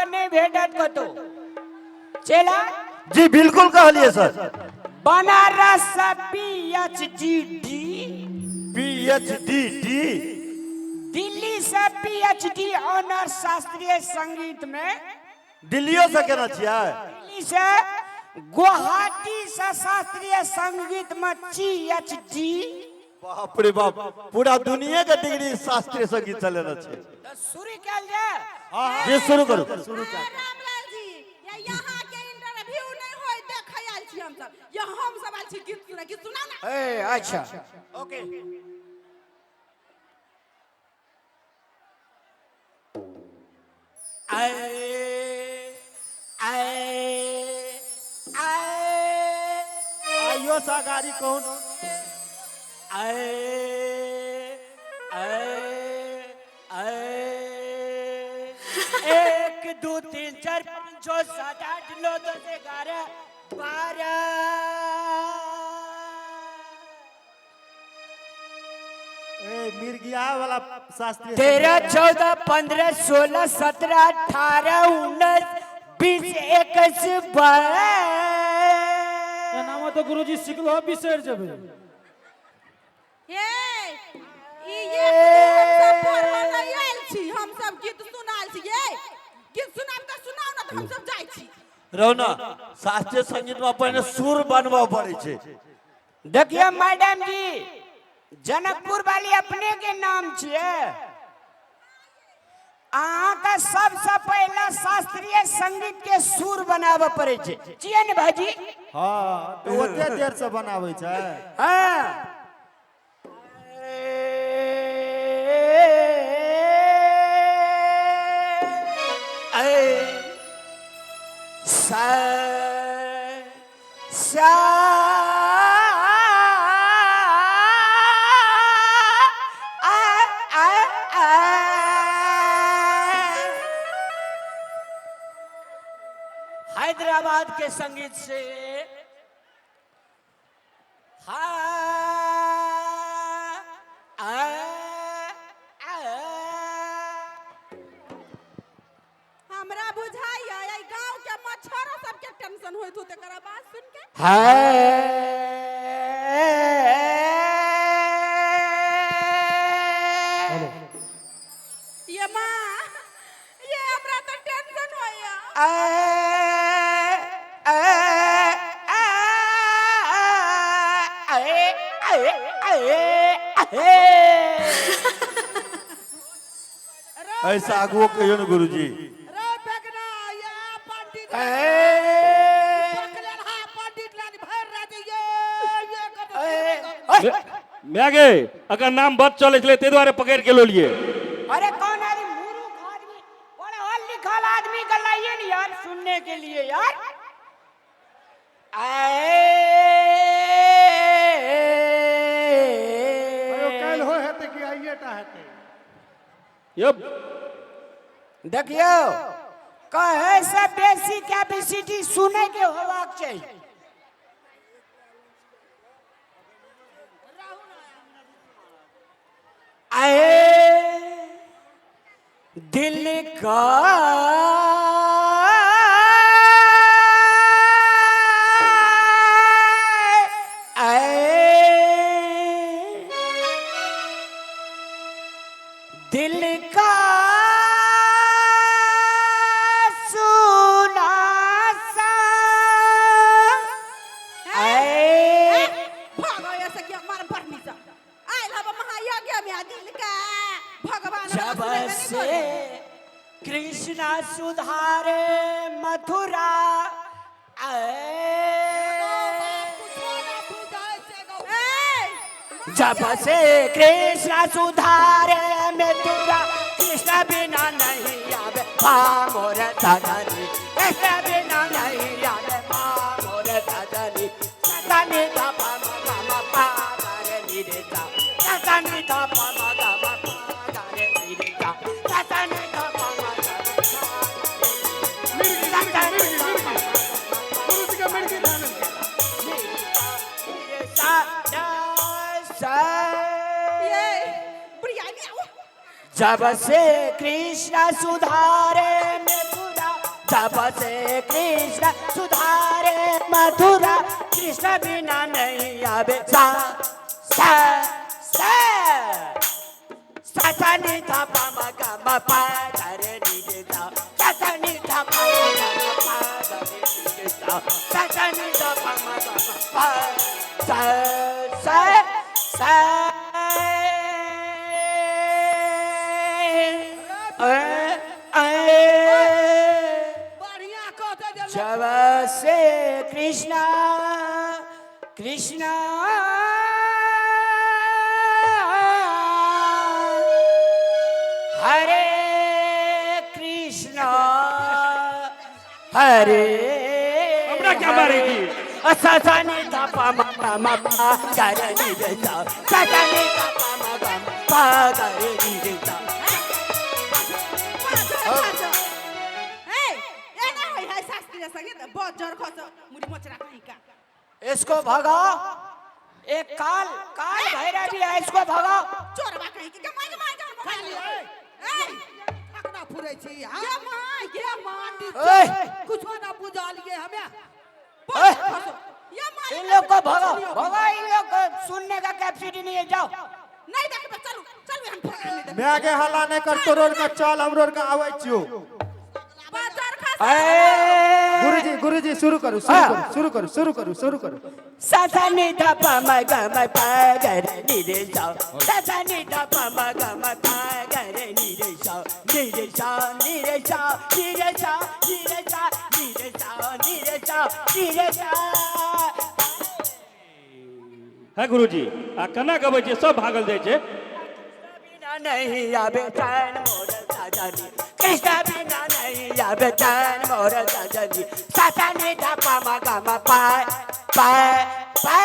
नहीं भेटत को तो चला जी बिल्कुल कहलिए sir. Banaras PhD PhD Delhi से PhD ऑनर शास्त्रीय संगीत में। दिल्लियों से केना छियै? दिल्ली से गुवाहाटी से शास्त्रीय संगीत में PhD। बाप रे बाप, पूरा दुनिया के डिग्री शास्त्रीय संगीत चले रहे छे। तो शुरू कल जाए। हाँ जी शुरू करू। रामलाल जी यहाँ के इंटरव्यू नहीं होय देखे आयल छी हम सब। ये हम सब आयल छी गीत सुना ना। ए अच्छा ओके आइयो सा गाड़ी कौन? एक दो तीन चार पाँच छः सात आठ नौ 10 11 12 मिर्गिया वाला शास्त्रीय 13 14 15 16 17 18 19 20 21 22। नाम तो गुरुजी सिखलो बिसर जबे। ये हम सब पढ़ल नहीं आयल छी। हम सब गीत सुनाल छी। ये गीत सुनाम तो सुनाओ ना तो हम सब जाय छी। रौना शास्त्रीय संगीत में पहले सुर बनवा पड़े छे। देखिए मैडम जी जनकपुर वाली अपने के नाम छिए। अहाँ का सबसे पहले शास्त्रीय संगीत के सुर बनावे पड़े छे। छिए ने भाजी? हाँ तो ओते देर से बनावे छे। हाँ सा सा हैदराबाद के संगीत से हमरा बुझाइया ये गांव के मच्छरों सब के टेंशन होइत होते कर बात सुन के। ये मां ये हमरा तो टेंशन होइया। ऐसा आगुओ कहियो न गुरुजी। रे बेगना ये पंडित पकड़ल हा पंडित लानी भर रात ये मैगे अगर नाम बद चले छले ते द्वारे पकड़ के लो लिए। अरे कौन आदमी मूर्ख आदमी पढ़ल लिखल आदमी का लाइए नहीं यार सुनने के लिए यार। कल हो हेते कि आइए टा हेते। यब देखियो कहे से बेसी कैपेसिटी सुने के होबाक चाहिए। दिल का दिल का सुना सा भागो ऐसे क्या मार पड़नी सा आइल हब महायज्ञ में दिल का भगवान जब से कृष्णा सुधारे मथुरा जब से कृष्ण सुधारे मथुरा कृष्ण बिना नहीं आवे मोर सजनी कृष्ण बिना नहीं आवे मोर सजनी सजनी धा पा मा पा रे नी रे सा सजनी धा पा मा पा रे नी रे सा सजनी धा पा मा जब से कृष्ण सुधारे मथुरा जब से कृष्ण सुधारे मथुरा कृष्ण बिना नहीं आवे सा सा सा सा नि धा पा मा गा मा पा गा रे नि रे सा सा नि धा पा मा गा मा पा गा रे नि रे सा सा नि धा पा मा गा मा पा सा सा सा बढ़िया कहते जे जब से कृष्णा कृष्णा हरे कृष्णा हरे हमरा क्या मारेगी? ससनी धपा मा पा गरे नि रे सा ससनी धपा मा पा गरे नि रे सा ए ना होई है शास्त्रीय संगीत बजर खस मुड़ी मचरा कहीं का इसको भगाओ एक काल काल भैरवी है इसको भगाओ चोरबा कहीं के माय जान खाली ए ठकना फुरै छी हां ये माटी ओए कुछ ना बुझा लिए हमें ओए ये माय इन लोग को भगाओ भगाओ इन लोग को सुनने का कैपेसिटी नहीं है जाओ नहीं देख चलो चलो हम फकड़ नहीं दे मैं आगे हल्ला नहीं कर तोरोर का चल हमरोर का आवे छियो बजर खस गुरुजी शुरू करू ससनी धपा मा गा मा पा गरे नि रे सा ससनी धपा मा गा मा पा गरे नि रे सा नि रे सा नि रे सा नि रे सा नि रे सा नि रे सा नि रे सा नि रे सा है गुरुजी आ केना गबै छै सब भागल जाइ छै बिना नहीं आवे चैन मोर सजनी कृष्ण बिना नहीं आवे चैन मोर सजनी ससनी धपा मा गा मा पा पा पा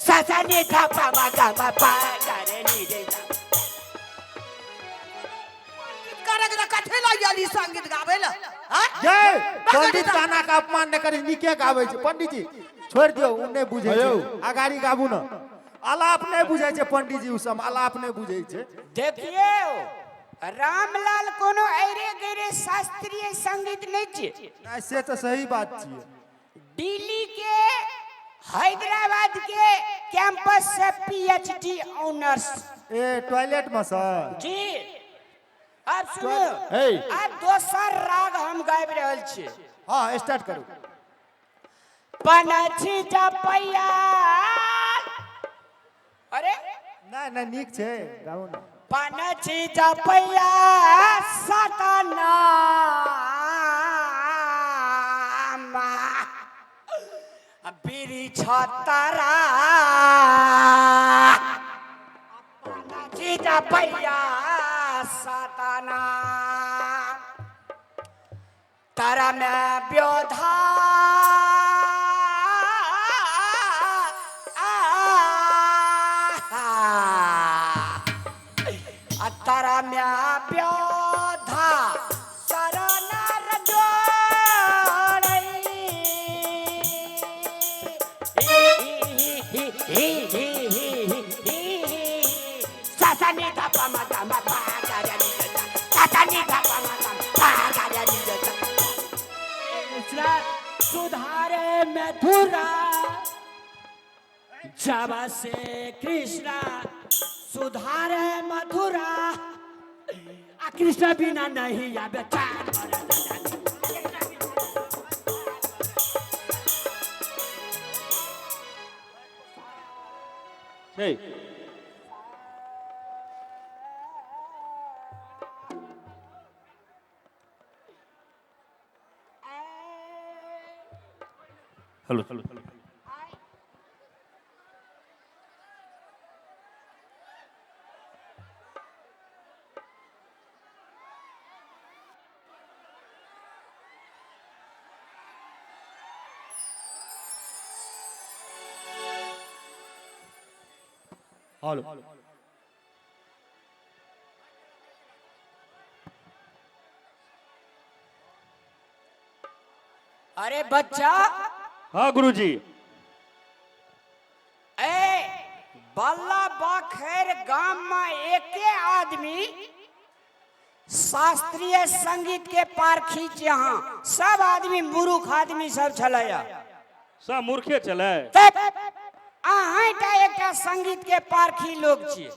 ससनी धपा मा गा मा पा गरे नि रे सा करे के कथे ला जाली संगीत गावे ला हां जय पंडित ताना का अपमान न करी निके गावे छै पंडित जी छोड़ दियो उन्ने बुझे छै अगाड़ी गाबू न आलाप नहीं बुझे छै पंडित जी उ सब आलाप नहीं बुझे छै देखिए रामलाल कोनो ऐरे गैरे शास्त्रीय संगीत नहीं छे नहीं से तो सही बात छिए दिल्ली के हैदराबाद के कैंपस से पीएचडी ऑनर्स ए टॉयलेट में सर जी अब सुनो हे। अब दोसर राग हम गाबि रहल छी हां स्टार्ट करू पनछी जपैया अरे नहीं नहीं नीक छै गाऊ न पनछी जपैया सतना बिरी छतरा पनछी जपैया सतना तारा में व्योधा तारा में व्योधा शरणर ससनी धपा मा गा मा पा गा रे नि रे सा ससनी धपा मा गा मा पा गा रे नि रे सा सुधारे मथुरा जब से कृष्णा सुधारे मथुरा आ कृष्ण बिना नहीं आवे चैन मोर सजनी छै हेलो हेलो अरे बच्चा हाँ गुरुजी ए बल्ला बखैर गाम में एके आदमी शास्त्रीय संगीत के पारखी यहाँ सब आदमी मूर्ख आदमी सब छलैया सब मूर्खे चले। अहाँटा एकटा संगीत के पारखी लोग छियै।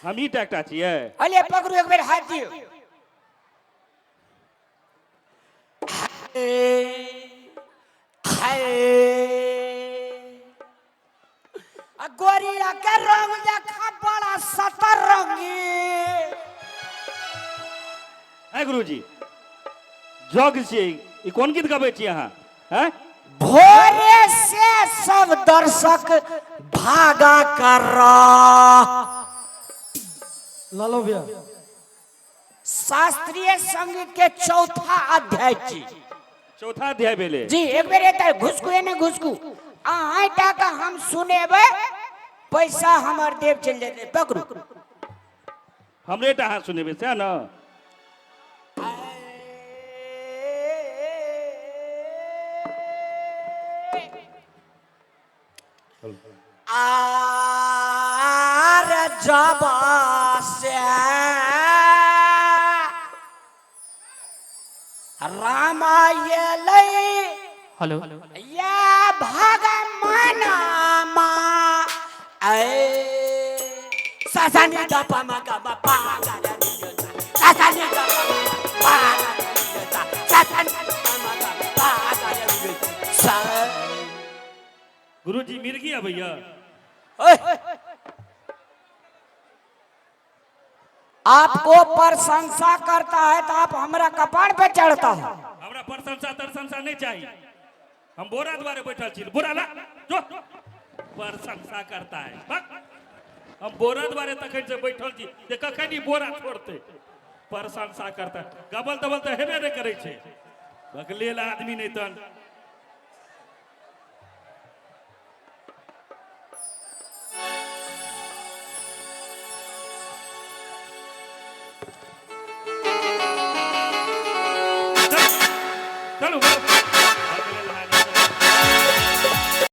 हम ही एकटा छियै। अले पकड़ू एक बेर हाथ दियो। गोरिया के रंग देखा बड़ा सतरंगी। है गुरुजी जग छियै ई कोन गीत गाबै छी अहाँ? हैं भोरे से सब दर्शक भागा कर लालो भैया शास्त्रीय संगीत के चौथा अध्याय छी। चौथा अध्याय भेले जी एक बेर एतै घुसकू एने घुसकू अहाँटा का हम सुनेबै पैसा हमर देव चल जेतै। पकड़ू हमरे टा अहाँ सुनेबै से ना। आर जब से रामायण हेलो या भगवान ससनी दपमा गम पागल ससनी दपमा पागल ससनी दपमा पागल। गुरुजी मिर्गी है भैया। आपको प्रशंसा करता है तो आप हमारा कपाड़ पे चढ़ता है। हमरा प्रशंसा तरशंसा नहीं चाहिए। हम बोरा द्वारे बैठल छी। बोरा ला जो प्रशंसा करता है हम बोरा द्वारे तखन से बैठल छी जे कखन ई बोरा छोड़ते। प्रशंसा करता है गबल दबल तो हेबे नहीं करे छे। बगलेला आदमी नहीं तन चलो